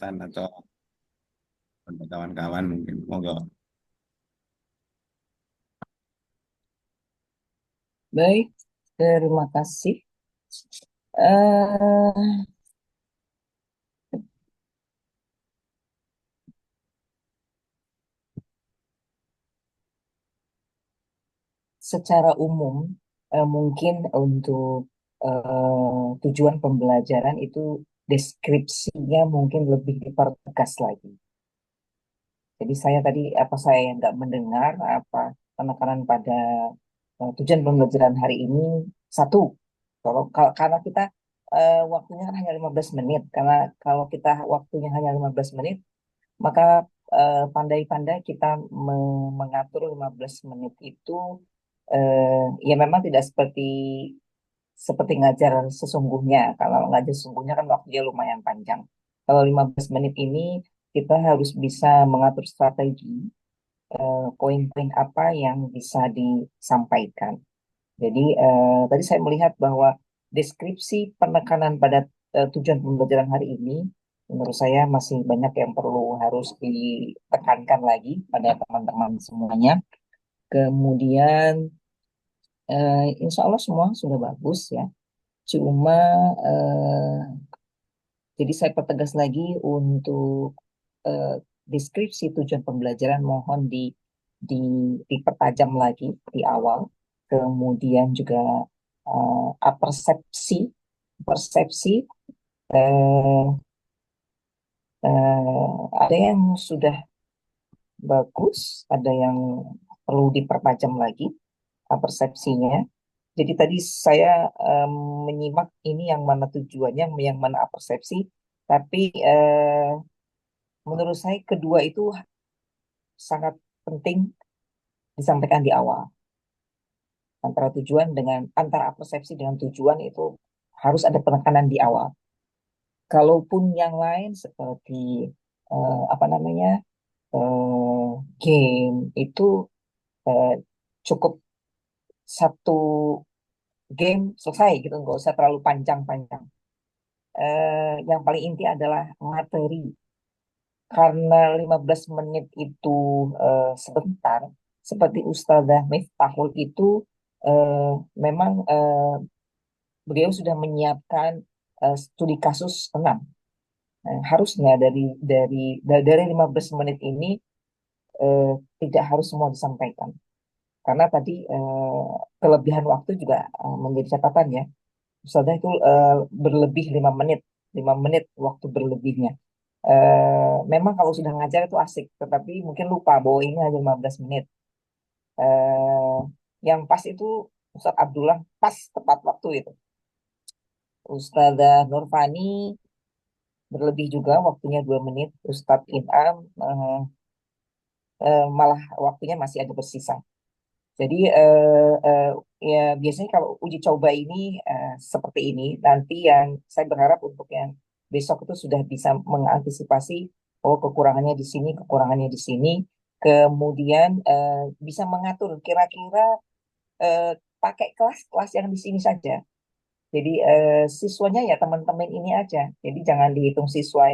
Tan atau kawan-kawan mungkin. Monggo. Baik, terima kasih. eh Secara umum, mungkin untuk tujuan pembelajaran itu deskripsinya mungkin lebih dipertegas lagi. Jadi saya tadi apa saya yang nggak mendengar apa penekanan pada tujuan pembelajaran hari ini satu. Karena kita waktunya kan hanya 15 menit. Karena kalau kita waktunya hanya 15 menit, maka pandai-pandai kita mengatur 15 menit itu ya memang tidak seperti seperti ngajar sesungguhnya. Kalau ngajar sesungguhnya kan waktunya lumayan panjang. Kalau 15 menit ini kita harus bisa mengatur strategi poin-poin apa yang bisa disampaikan. Jadi tadi saya melihat bahwa deskripsi penekanan pada tujuan pembelajaran hari ini menurut saya masih banyak yang perlu harus ditekankan lagi pada teman-teman semuanya. Kemudian insya Allah semua sudah bagus ya. Cuma eh, jadi saya pertegas lagi untuk eh, deskripsi tujuan pembelajaran mohon di dipertajam lagi di awal. Kemudian juga persepsi persepsi eh, ada yang sudah bagus, ada yang perlu dipertajam lagi persepsinya. Jadi tadi saya menyimak ini yang mana tujuannya, yang mana persepsi, tapi menurut saya kedua itu sangat penting disampaikan di awal. Antara persepsi dengan tujuan itu harus ada penekanan di awal. Kalaupun yang lain seperti apa namanya eh, game itu eh, cukup satu game selesai gitu, nggak usah terlalu panjang-panjang. Yang paling inti adalah materi. Karena 15 menit itu sebentar, seperti Ustazah Miftahul itu eh, memang beliau sudah menyiapkan studi kasus 6. Harusnya dari 15 menit ini eh, tidak harus semua disampaikan. Karena tadi kelebihan waktu juga menjadi catatan ya. Ustazah itu berlebih 5 menit, 5 menit waktu berlebihnya. Memang kalau sudah ngajar itu asik, tetapi mungkin lupa bahwa ini hanya 15 menit. Eh, yang pas itu Ustadz Abdullah pas tepat waktu itu. Ustazah Nurfani berlebih juga waktunya 2 menit. Ustadz Inam malah waktunya masih ada bersisa. Jadi ya biasanya kalau uji coba ini seperti ini, nanti yang saya berharap untuk yang besok itu sudah bisa mengantisipasi oh kekurangannya di sini, kekurangannya di sini, kemudian bisa mengatur kira-kira eh, pakai kelas-kelas yang di sini saja. Jadi siswanya ya teman-teman ini aja. Jadi jangan dihitung siswa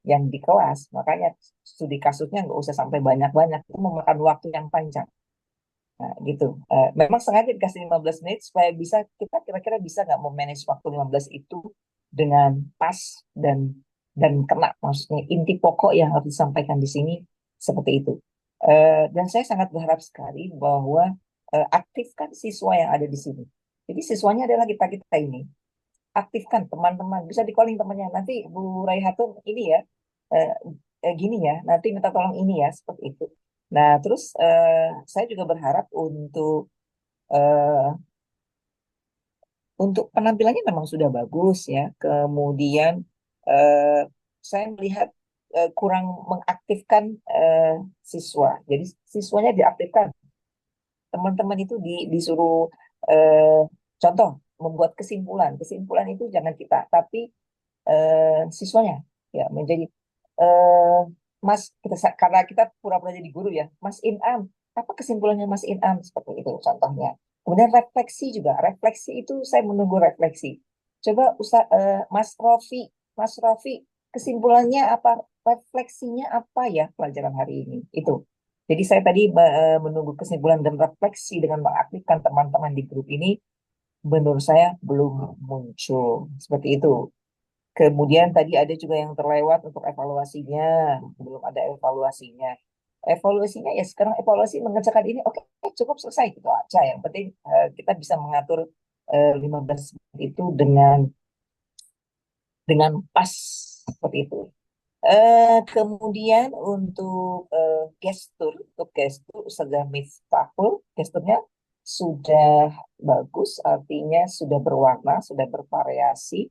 yang di kelas. Makanya studi kasusnya nggak usah sampai banyak-banyak. Itu memakan waktu yang panjang. Nah, gitu. Memang sengaja dikasih 15 menit supaya bisa kita kira-kira bisa nggak memanage waktu 15 itu dengan pas dan kena. Maksudnya inti pokok yang harus disampaikan di sini seperti itu. Dan saya sangat berharap sekali bahwa aktifkan siswa yang ada di sini. Jadi siswanya adalah kita-kita ini. Aktifkan teman-teman. Bisa di-calling temannya. Nanti Bu Raihatun ini ya, eh, gini ya, nanti minta tolong ini ya, seperti itu. Nah, terus saya juga berharap eh, untuk penampilannya memang sudah bagus ya. Kemudian eh, saya melihat kurang mengaktifkan siswa. Jadi siswanya diaktifkan. Teman-teman itu disuruh contoh membuat kesimpulan. Kesimpulan itu jangan kita, tapi siswanya ya menjadi eh, Mas karena kita pura-pura jadi guru ya, Mas Inam, apa kesimpulannya Mas Inam seperti itu contohnya. Kemudian refleksi juga, refleksi itu saya menunggu refleksi. Coba Mas Rofi, Mas Rofi. kesimpulannya apa, refleksinya apa ya pelajaran hari ini itu. Jadi saya tadi menunggu kesimpulan dan refleksi dengan mengaktifkan teman-teman di grup ini, menurut saya belum muncul seperti itu. Kemudian tadi ada juga yang terlewat untuk evaluasinya, belum ada evaluasinya. Evaluasinya ya sekarang evaluasi mengerjakan ini, oke, cukup selesai gitu aja. Yang penting kita bisa mengatur 15 menit itu dengan pas seperti itu. Kemudian untuk gestur sudah Miftahul, gesturnya sudah bagus, artinya sudah berwarna, sudah bervariasi,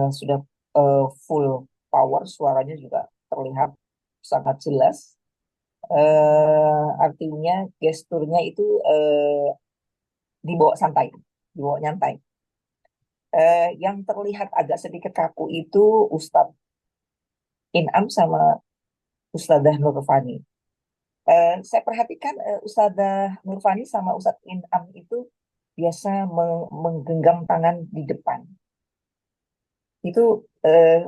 sudah full power, suaranya juga terlihat sangat jelas. Artinya gesturnya itu dibawa santai, dibawa nyantai. Yang terlihat agak sedikit kaku itu Ustadz Inam sama Ustadzah Nurfani. Saya perhatikan Ustadzah Nurfani sama Ustadz Inam itu biasa menggenggam tangan di depan. Itu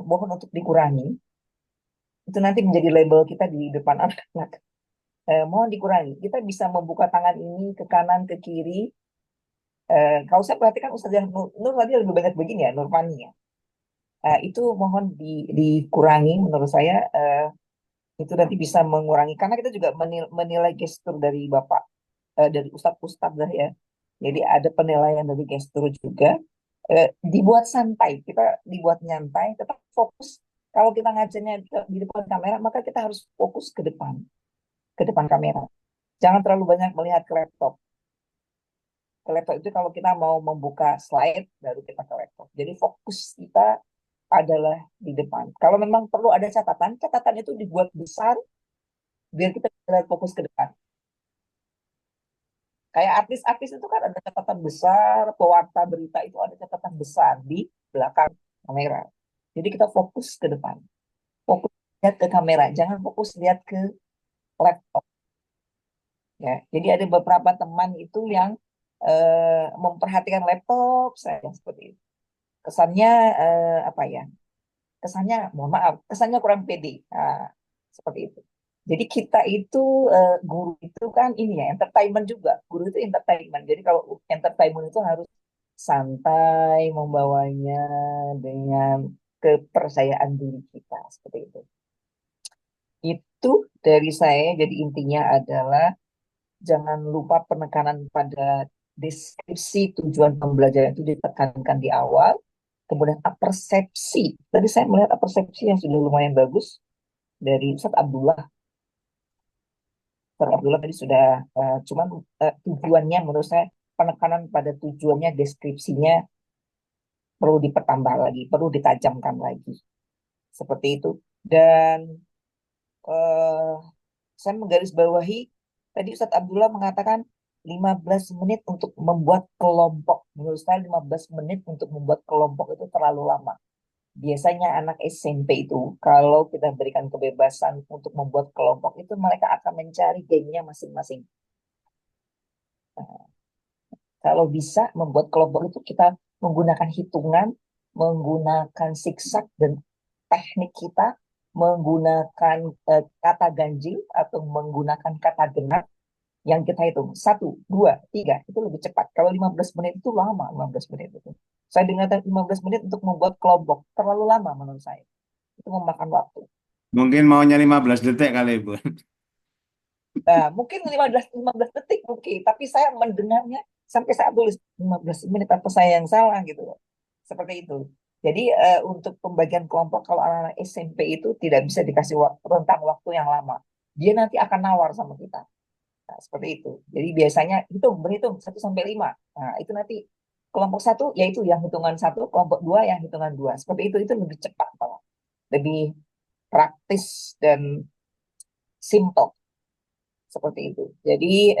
mohon untuk dikurangi. Itu nanti menjadi label kita di depan anak-anak. Mohon dikurangi. Kita bisa membuka tangan ini ke kanan, ke kiri. Kalau saya perhatikan Ustadzah Nur tadi lebih banyak begini ya, Nurfani ya. Itu mohon dikurangi menurut saya. Itu nanti bisa mengurangi. Karena kita juga menilai gestur dari Bapak, dari Ustadz-Ustadz lah ya. Jadi ada penilaian dari gestur juga. Dibuat santai, kita dibuat nyantai, tetap fokus. Kalau kita ngajarnya di depan kamera, maka kita harus fokus ke depan kamera. Jangan terlalu banyak melihat ke laptop. Ke laptop itu kalau kita mau membuka slide, baru kita ke laptop. Jadi fokus kita adalah di depan. Kalau memang perlu ada catatan, catatan itu dibuat besar, biar kita bisa fokus ke depan. Kayak artis-artis itu kan ada catatan besar, pewarta berita itu ada catatan besar di belakang kamera. Jadi kita fokus ke depan, fokus lihat ke kamera, jangan fokus lihat ke laptop ya. Jadi ada beberapa teman itu yang memperhatikan laptop saya seperti itu. Kesannya apa ya? Kesannya, mohon maaf, kesannya kurang pede. Nah, seperti itu. Jadi kita itu guru itu kan ini ya entertainment juga. Guru itu entertainment. Jadi kalau entertainment itu harus santai membawanya dengan kepercayaan diri kita seperti itu. Itu dari saya. Jadi intinya adalah jangan lupa penekanan pada deskripsi tujuan pembelajaran itu ditekankan di awal. Kemudian persepsi. Tadi saya melihat persepsi yang sudah lumayan bagus dari Ustadz Abdullah. Ustadz Abdullah tadi sudah, cuman tujuannya menurut saya penekanan pada tujuannya, deskripsinya perlu dipertambah lagi, perlu ditajamkan lagi. Seperti itu. Dan eh, saya menggarisbawahi, tadi Ustadz Abdullah mengatakan 15 menit untuk membuat kelompok. Menurut saya 15 menit untuk membuat kelompok itu terlalu lama. Biasanya anak SMP itu, kalau kita berikan kebebasan untuk membuat kelompok itu, mereka akan mencari gengnya masing-masing. Nah, kalau bisa membuat kelompok itu kita menggunakan hitungan, menggunakan siksak dan teknik kita, menggunakan kata ganjil atau menggunakan kata genap yang kita hitung. Satu, dua, tiga, itu lebih cepat. Kalau 15 menit itu lama, 15 menit itu. Saya dengar 15 menit untuk membuat kelompok, terlalu lama menurut saya. Itu memakan waktu. Mungkin maunya 15 detik kali, Bu. Nah, mungkin 15 detik mungkin, tapi saya mendengarnya sampai saya tulis 15 menit apa saya yang salah gitu loh. Seperti itu. Jadi untuk pembagian kelompok kalau anak-anak SMP itu tidak bisa dikasih rentang waktu yang lama. Dia nanti akan nawar sama kita. Nah, seperti itu. Jadi biasanya berhitung 1 sampai 5. Nah, itu nanti kelompok satu yaitu yang hitungan satu, kelompok dua yang hitungan dua. Seperti itu lebih cepat malah. Lebih praktis dan simple. Seperti itu. Jadi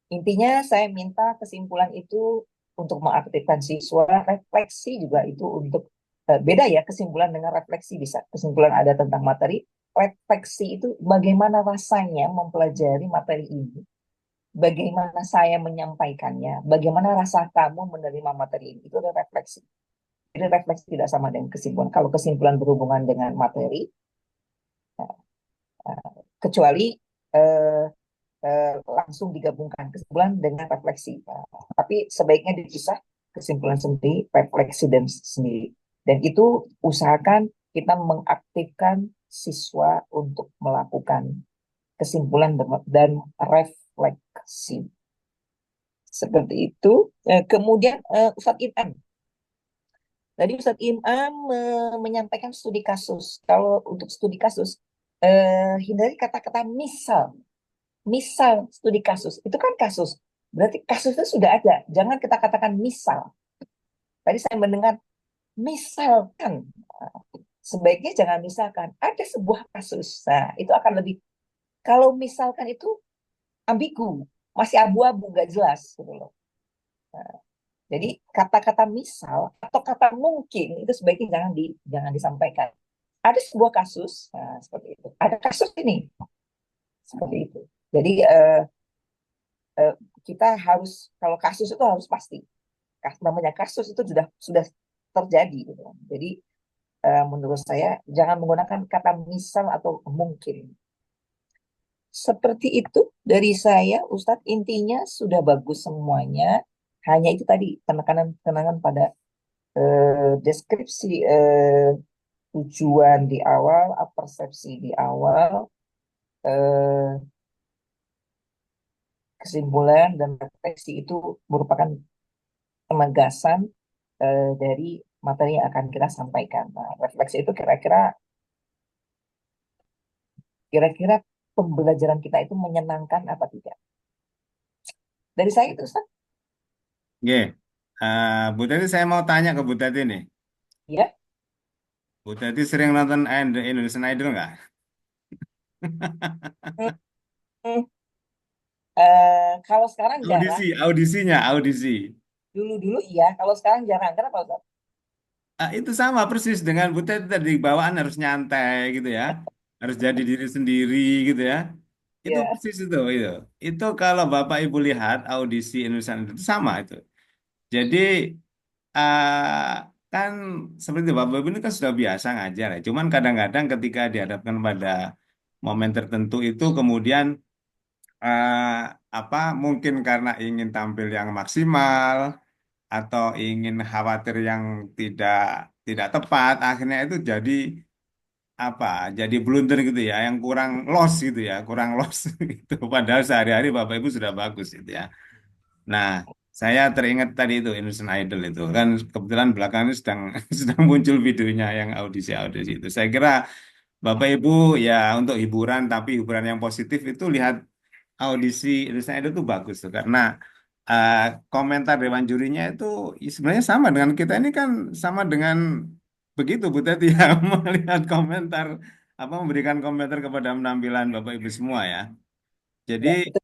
intinya saya minta kesimpulan itu untuk mengaktifkan siswa, refleksi juga itu untuk beda ya kesimpulan dengan refleksi bisa. Kesimpulan ada tentang materi, refleksi itu bagaimana rasanya mempelajari materi ini, bagaimana saya menyampaikannya, bagaimana rasa kamu menerima materi ini, itu adalah refleksi. Jadi refleksi tidak sama dengan kesimpulan. Kalau kesimpulan berhubungan dengan materi, kecuali eh, langsung digabungkan kesimpulan dengan refleksi. Tapi sebaiknya dipisah kesimpulan sendiri, refleksi dan sendiri. Dan itu usahakan kita mengaktifkan siswa untuk melakukan kesimpulan dan refleksi. Seperti itu. Kemudian Ustadz Inam. Tadi Ustadz Imam menyampaikan studi kasus. Kalau untuk studi kasus, hindari kata-kata misal. Misal studi kasus. Itu kan kasus. Berarti kasusnya sudah ada. Jangan kita katakan misal. Tadi saya mendengar misalkan. Sebaiknya jangan misalkan. Ada sebuah kasus. Nah, itu akan lebih. Kalau misalkan itu ambigu. Masih abu-abu, nggak jelas. Gitu loh. Nah, jadi kata-kata misal atau kata mungkin itu sebaiknya jangan disampaikan. Ada sebuah kasus, nah, seperti itu. Ada kasus ini, seperti itu. Jadi eh, kita harus kalau kasus itu harus pasti. Namanya kasus itu sudah terjadi gitu. Jadi menurut saya jangan menggunakan kata misal atau mungkin. Seperti itu dari saya, Ustadz. Intinya sudah bagus semuanya. Hanya itu tadi penekanan pada deskripsi tujuan di awal, persepsi di awal, eh, kesimpulan dan refleksi itu merupakan penegasan dari materi yang akan kita sampaikan. Nah, refleksi itu kira-kira pembelajaran kita itu menyenangkan apa tidak? Dari saya itu, Ustaz. Oke. Bu Teti, saya mau tanya ke Bu Teti nih. Ya. Bu Teti sering nonton Indonesian Idol nggak? Hmm, hmm. Kalau sekarang jarang, Audisi. dulu-dulu iya, kalau sekarang jarang. Kenapa, Ustaz? Itu sama persis dengan Bu Teti tadi, bawaan harus nyantai gitu ya. Harus jadi diri sendiri gitu ya. Itu Ya, persis itu. Itu kalau Bapak Ibu lihat audisi Indonesian Idol itu sama itu. Jadi kan seperti itu, Bapak Ibu ini kan sudah biasa ngajar ya. Cuman kadang-kadang ketika dihadapkan pada momen tertentu itu kemudian eh, mungkin karena ingin tampil yang maksimal atau ingin khawatir yang tidak tidak tepat, akhirnya itu apa jadi blunder gitu ya, yang kurang los gitu ya, kurang los gitu. Padahal sehari-hari Bapak Ibu sudah bagus gitu ya. Nah, saya teringat tadi itu Indonesian Idol itu kan kebetulan belakangan ini sedang sedang muncul videonya yang audisi-audisi itu. Saya kira Bapak Ibu ya untuk hiburan tapi hiburan yang positif itu lihat audisi Indonesian Idol itu bagus tuh karena eh, komentar dewan jurinya itu sebenarnya sama dengan kita ini kan sama dengan begitu Bu Teti ya melihat komentar memberikan komentar kepada penampilan Bapak Ibu semua ya. Jadi ya, itu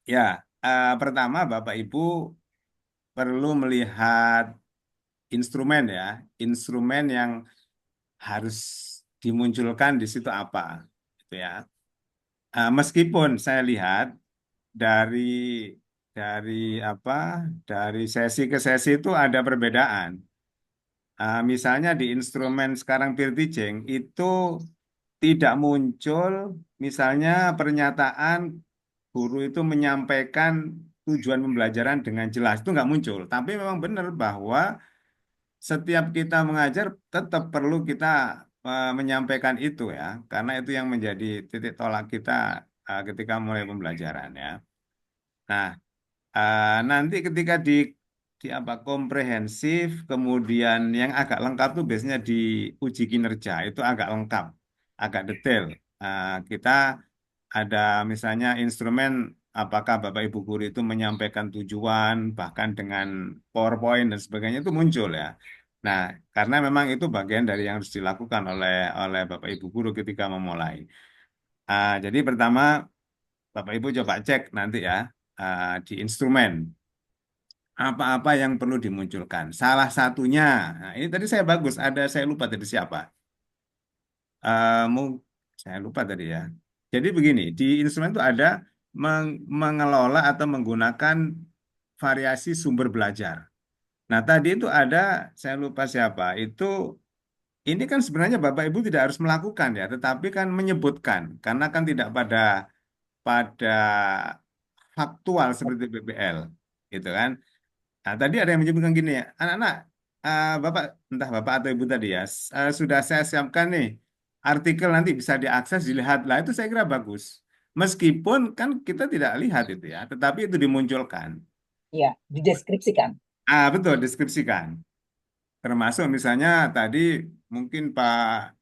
ya pertama Bapak Ibu perlu melihat instrumen ya, instrumen yang harus dimunculkan di situ apa, gitu ya. Meskipun saya lihat dari dari apa, dari sesi ke sesi itu ada perbedaan. Misalnya di instrumen sekarang peer teaching itu tidak muncul, misalnya pernyataan guru itu menyampaikan tujuan pembelajaran dengan jelas itu nggak muncul. Tapi memang benar bahwa setiap kita mengajar tetap perlu kita menyampaikan itu ya, karena itu yang menjadi titik tolak kita ketika mulai pembelajaran ya. Nah, nanti ketika di komprehensif, kemudian yang agak lengkap tuh biasanya di uji kinerja itu agak lengkap, agak detail. Kita ada misalnya instrumen apakah Bapak Ibu guru itu menyampaikan tujuan bahkan dengan PowerPoint dan sebagainya itu muncul ya. Nah, karena memang itu bagian dari yang harus dilakukan oleh Bapak Ibu guru ketika memulai. Jadi pertama Bapak Ibu coba cek nanti ya di instrumen apa-apa yang perlu dimunculkan. Salah satunya, nah ini tadi saya bagus, saya lupa tadi siapa. Eh, mung- saya lupa tadi ya. Jadi begini, di instrumen itu ada mengelola atau menggunakan variasi sumber belajar. Nah, tadi itu ada, saya lupa siapa, itu ini kan sebenarnya Bapak Ibu tidak harus melakukan ya, tetapi kan menyebutkan, karena kan tidak pada faktual seperti BBL, gitu kan. Nah, tadi ada yang menyebutkan gini ya, anak-anak, Bapak, entah Bapak atau Ibu tadi ya, sudah saya siapkan nih, artikel nanti bisa diakses, dilihat lah, itu saya kira bagus. Meskipun kan kita tidak lihat itu ya, tetapi itu dimunculkan. Ya, dideskripsikan. Betul, deskripsikan. Termasuk misalnya tadi mungkin Pak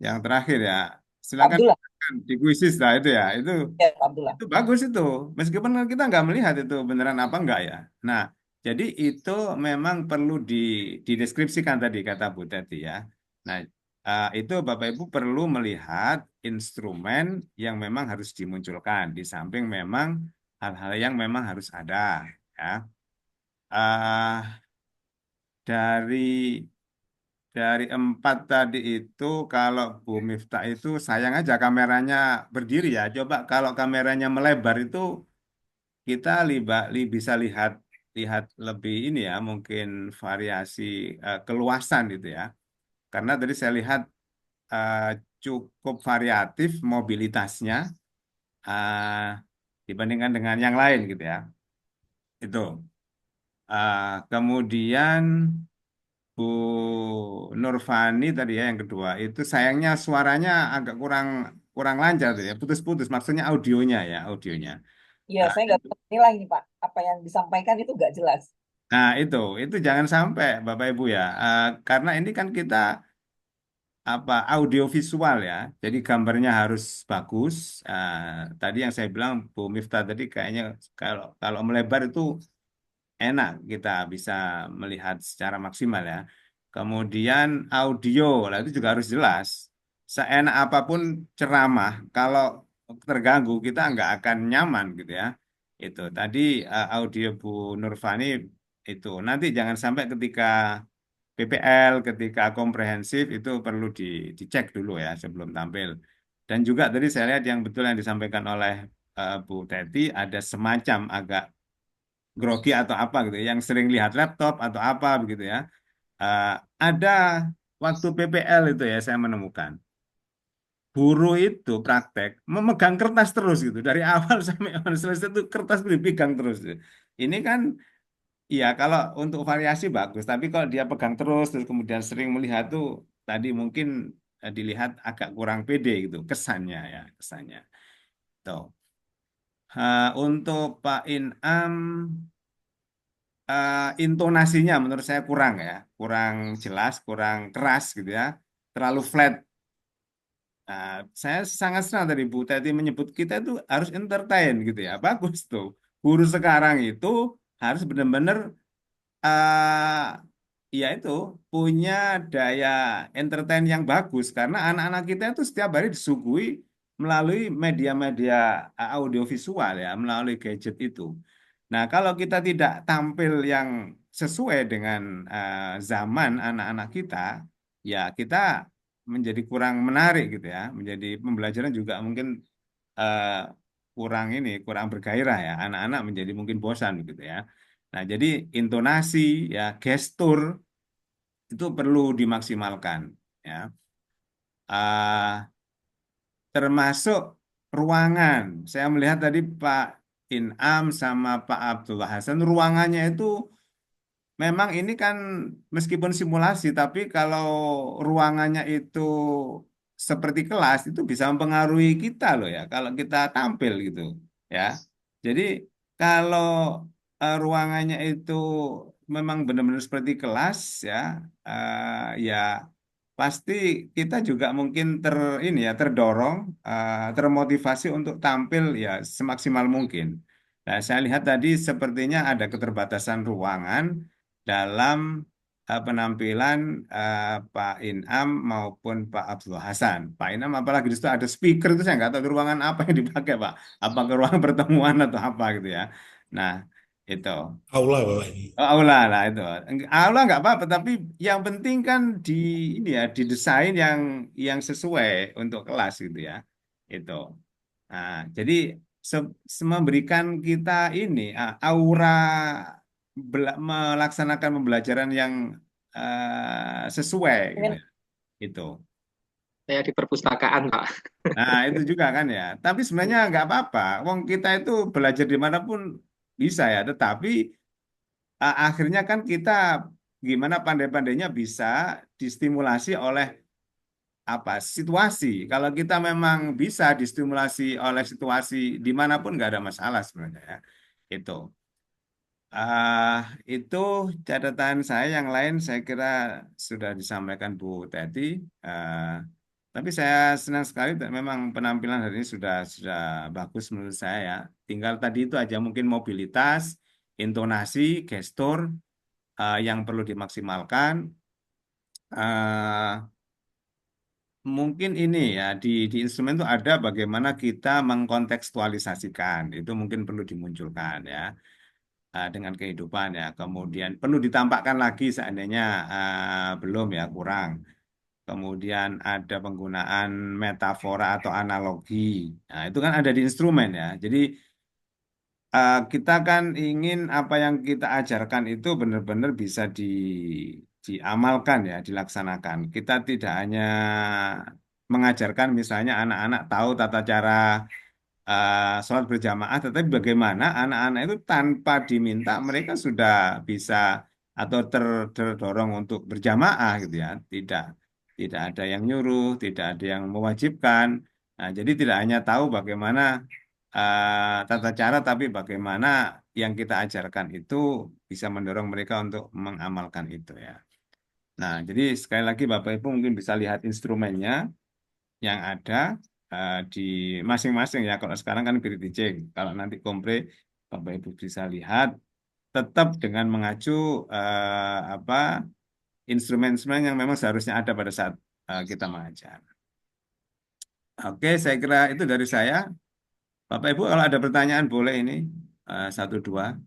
yang terakhir ya, Pak silakan Abdullah, di kuisis lah itu ya, ya Pak Abdullah. itu bagus itu. Meskipun kan kita nggak melihat itu beneran apa enggak ya. Nah, jadi itu memang perlu dideskripsikan tadi kata Bu Teti ya. Nah, itu Bapak Ibu perlu melihat instrumen yang memang harus dimunculkan di samping memang hal-hal yang memang harus ada ya. Ah, dari empat tadi itu kalau Bu Miftah itu sayang aja kameranya berdiri ya. Coba kalau kameranya melebar itu kita bisa lihat lihat lebih ini ya mungkin variasi keluasan gitu ya. Karena tadi saya lihat eh, cukup variatif mobilitasnya eh, dibandingkan dengan yang lain gitu ya. Itu. Kemudian Bu Nurfani tadi ya yang kedua itu sayangnya suaranya agak kurang kurang lancar tuh ya putus-putus maksudnya audionya ya audionya. Ya, Nah, saya nggak itu. bisa menilai nih Pak. Apa yang disampaikan itu nggak jelas. Nah, itu jangan sampai Bapak Ibu ya. Karena ini kan kita apa audio visual ya. Jadi gambarnya harus bagus. Tadi yang saya bilang Bu Miftah tadi kayaknya kalau kalau melebar itu enak kita bisa melihat secara maksimal ya. Kemudian audio, lah itu juga harus jelas. Seenak apapun ceramah, kalau terganggu kita nggak akan nyaman gitu ya. Itu tadi audio Bu Nurfani itu. Nanti jangan sampai ketika PPL, ketika komprehensif itu perlu dicek dulu ya sebelum tampil. Dan juga tadi saya lihat yang betul yang disampaikan oleh Bu Teti ada semacam agak grogi atau apa gitu ya, yang sering lihat laptop atau apa begitu ya. Eh, ada waktu PPL itu ya saya menemukan guru itu praktek memegang kertas terus gitu dari awal sampai selesai itu kertas dipegang terus. Ini kan iya kalau untuk variasi bagus, tapi kalau dia pegang terus kemudian sering melihat tuh tadi mungkin dilihat agak kurang pede gitu kesannya ya kesannya. Tuh. Untuk Pak Inam intonasinya menurut saya kurang ya, kurang jelas, kurang keras gitu ya, terlalu flat. Nah, saya sangat senang tadi Bu Teti menyebut kita itu harus entertain gitu ya, bagus tuh. Guru sekarang itu harus benar-benar ya itu punya daya entertain yang bagus karena anak-anak kita itu setiap hari disuguhi melalui media-media audiovisual ya, melalui gadget itu. Nah, kalau kita tidak tampil yang sesuai dengan zaman anak-anak kita, ya kita menjadi kurang menarik gitu ya, menjadi pembelajaran juga mungkin eh, kurang ini, kurang bergairah ya. Anak-anak menjadi mungkin bosan gitu ya. Nah, jadi intonasi ya, gestur itu perlu dimaksimalkan ya. Ah, termasuk ruangan. Saya melihat tadi Pak Inam sama Pak Abdullah Hasan ruangannya itu memang ini kan meskipun simulasi, tapi kalau ruangannya itu seperti kelas itu bisa mempengaruhi kita loh ya, kalau kita tampil gitu ya. Jadi kalau ruangannya itu memang benar-benar seperti kelas ya, ya pasti kita juga mungkin ini ya terdorong, termotivasi untuk tampil ya semaksimal mungkin. Nah, saya lihat tadi sepertinya ada keterbatasan ruangan dalam penampilan Pak Inam maupun Pak Abdul Hasan. Pak Inam apalagi di situ ada speaker itu saya nggak tahu itu ruangan apa yang dipakai Pak. Apa ke ruang pertemuan atau apa gitu ya. Nah itu. Aula Bapak ini. Oh, aula lah itu. Aula nggak apa-apa, tapi yang penting kan di ini ya didesain yang sesuai untuk kelas gitu ya. Itu. Nah, jadi memberikan kita ini aura melaksanakan pembelajaran yang sesuai gitu Kan ya. Itu. Saya di perpustakaan, Pak. Nah, itu juga kan ya. Tapi sebenarnya nggak apa-apa. Wong kita itu belajar dimanapun bisa ya. Tetapi akhirnya kan kita gimana pandai-pandainya bisa distimulasi oleh apa situasi. Kalau kita memang bisa distimulasi oleh situasi dimanapun nggak ada masalah sebenarnya ya. Itu. Ah, itu catatan saya yang lain saya kira sudah disampaikan Bu Teti. Ah, tapi saya senang sekali memang penampilan hari ini sudah bagus menurut saya ya. Tinggal tadi itu aja mungkin mobilitas, intonasi, gestur yang perlu dimaksimalkan. Ah, mungkin ini ya di instrumen itu ada bagaimana kita mengkontekstualisasikan. Itu mungkin perlu dimunculkan ya. Dengan kehidupan ya. Kemudian perlu ditampakkan lagi seandainya belum ya kurang. Kemudian ada penggunaan metafora atau analogi. Nah, itu kan ada di instrumen ya. Jadi kita kan ingin apa yang kita ajarkan itu benar-benar bisa diamalkan ya, dilaksanakan. Kita tidak hanya mengajarkan misalnya anak-anak tahu tata cara sholat berjamaah, tetapi bagaimana anak-anak itu tanpa diminta mereka sudah bisa atau terdorong untuk berjamaah gitu ya. Tidak ada yang nyuruh, tidak ada yang mewajibkan. Nah, jadi tidak hanya tahu bagaimana tata cara, tapi bagaimana yang kita ajarkan itu bisa mendorong mereka untuk mengamalkan itu ya. Nah, jadi sekali lagi Bapak Ibu mungkin bisa lihat instrumennya yang ada di masing-masing ya. Kalau sekarang kan grid teaching, kalau nanti kompre Bapak Ibu bisa lihat tetap dengan mengacu apa instrumen-instrumen yang memang seharusnya ada pada saat kita mengajar. Oke, saya kira itu dari saya. Bapak Ibu kalau ada pertanyaan boleh ini satu dua.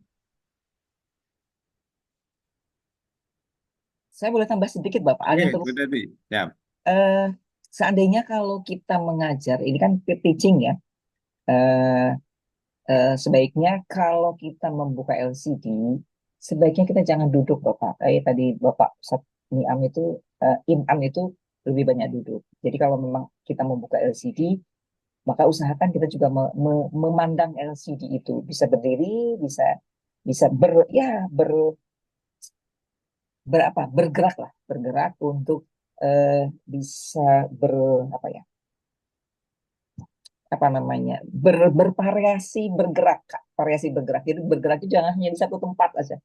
saya boleh tambah sedikit, Bapak. Oke, Angin terus. Bu Teti. Ya, Eh, Seandainya kalau kita mengajar, ini kan peer teaching ya. Eh, Sebaiknya kalau kita membuka LCD, sebaiknya kita jangan duduk, Bapak. Tadi Bapak Ustadz Niam itu, Imam itu lebih banyak duduk. Jadi kalau memang kita membuka LCD, maka usahakan kita juga memandang LCD itu bisa berdiri, bisa bisa ya ber, berapa bergerak lah, bergerak untuk eh, bisa ber apa ya apa namanya bervariasi bergerak, Kak. Variasi bergerak. Jadi bergerak itu jangan hanya di satu tempat aja,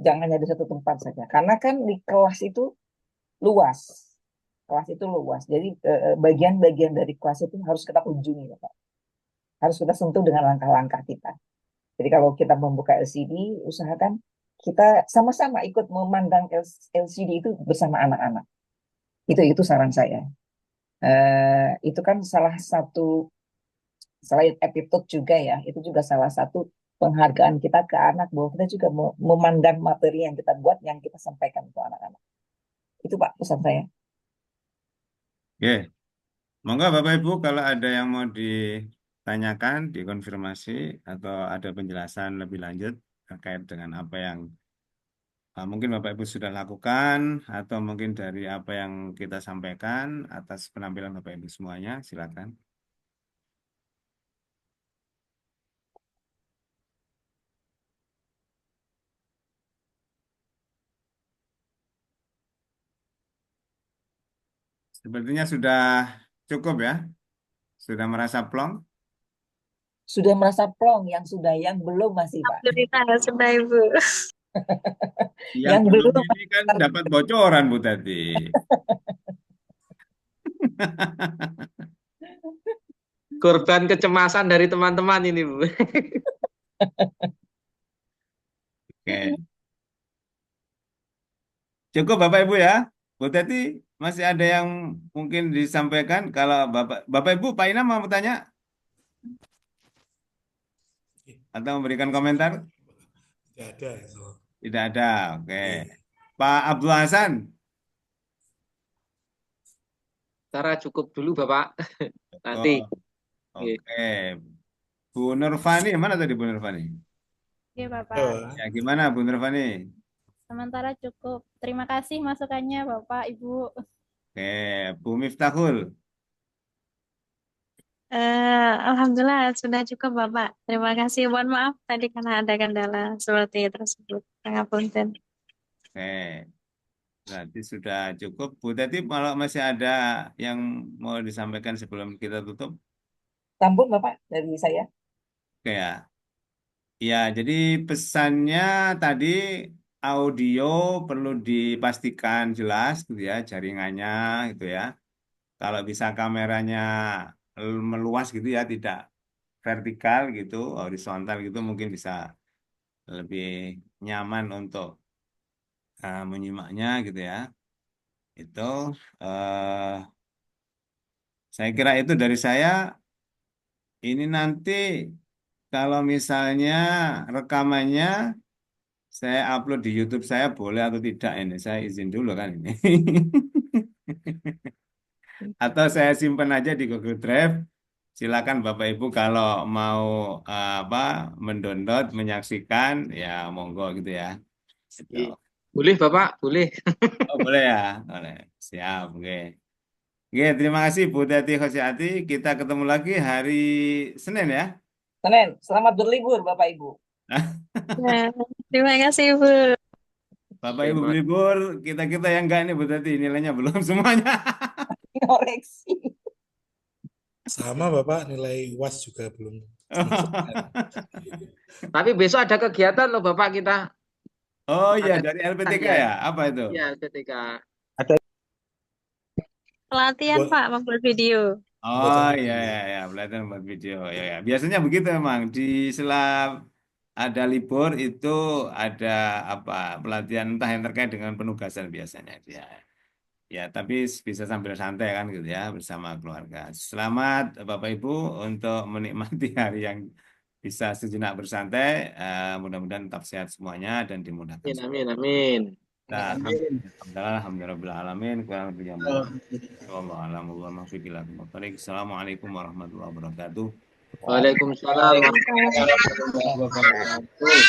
jangan hanya di satu tempat saja. Karena kan di kelas itu luas, kelas itu luas. Jadi bagian-bagian dari kelas itu harus kita kunjungi, Bapak. Harus kita sentuh dengan langkah-langkah kita. Jadi kalau kita membuka LCD, usahakan kita sama-sama ikut memandang LCD itu bersama anak-anak. Itu saran saya. Itu kan salah satu, selain attitude juga ya, itu juga salah satu penghargaan kita ke anak bahwa kita juga memandang materi yang kita buat, yang kita sampaikan ke anak-anak. Itu Pak pesan saya. oke. Monggo Bapak Ibu kalau ada yang mau ditanyakan, dikonfirmasi atau ada penjelasan lebih lanjut terkait dengan apa yang mungkin Bapak Ibu sudah lakukan atau mungkin dari apa yang kita sampaikan atas penampilan Bapak Ibu semuanya, silakan. Sepertinya sudah cukup ya, sudah merasa plong. Sudah merasa plong, yang sudah, yang belum masih Pak. Alhamdulillah sudah Ibu. Yang Yang belum belum ini kan dapat bocoran Bu tadi. Korban kecemasan dari teman-teman ini, Bu. Oke, cukup Bapak Ibu ya. Bu Teti masih ada yang mungkin disampaikan. Kalau Bapak Ibu Pak Ina mau bertanya atau memberikan komentar? Tidak ada itu. Tidak ada. Oke. Oke. Pak Abdul Hasan. Cara cukup dulu, Bapak. Nanti. Oh, Oke. oke. Bu Nurfani, mana tadi Bu Nurfani? Oke, Bapak. Oh, Ya, gimana Bu Nurfani? Sementara cukup. Terima kasih masukannya, Bapak, Ibu. Oke, Bu Miftahul. Alhamdulillah sudah cukup Bapak. Terima kasih. Mohon maaf tadi karena ada kendala seperti tersebut. Pangapunten. Oke, berarti sudah cukup. Bu Teti, kalau masih ada yang mau disampaikan sebelum kita tutup? Sambung Bapak dari saya. Oke ya. Ya, jadi pesannya tadi audio perlu dipastikan jelas gitu ya, jaringannya gitu ya. Kalau bisa kameranya meluas gitu ya, tidak vertikal gitu, horizontal gitu mungkin bisa lebih nyaman untuk menyimaknya gitu ya. Itu eh, saya kira itu dari saya. Ini nanti kalau misalnya rekamannya saya upload di YouTube saya boleh atau tidak ini? Saya izin dulu kan ini. Atau saya simpan aja di Google Drive. Silakan Bapak Ibu kalau mau apa mendownload, menyaksikan ya monggo gitu ya. Gitu. Boleh Bapak, boleh. Oh boleh ya, boleh. Siap, oke. Oke, terima kasih Bu Teti Khosiati. Kita ketemu lagi hari Senin ya. Senin, selamat berlibur Bapak Ibu. Ya, terima kasih Bu. Bapak Ibu Terima berlibur, kita yang enggak ini Bu Teti nilainya belum semuanya. Koreksi. sama Bapak, nilai UAS juga belum selesai. Tapi besok ada kegiatan loh Bapak kita. Oh iya Ada dari LPTK ya. ya, apa itu? Ya, ketika Pelatihan Buat, Pak membuat video. Oh buatan iya video. ya, ya, pelatihan buat video. Ya, ya. Biasanya begitu memang di sela ada libur itu ada apa pelatihan entah yang terkait dengan penugasan biasanya ya. Ya, tapi bisa sambil santai kan gitu ya bersama keluarga. Selamat Bapak Ibu untuk menikmati hari yang bisa sejenak bersantai. Mudah-mudahan tetap sehat semuanya dan dimudahkan amin, semua. amin, amin. Nah, Amin. alhamdulillah, kurang lebih yang Oh, Assalamualaikum warahmatullahi wabarakatuh. Waalaikumsalam warahmatullahi Waalaikumsalam. wabarakatuh.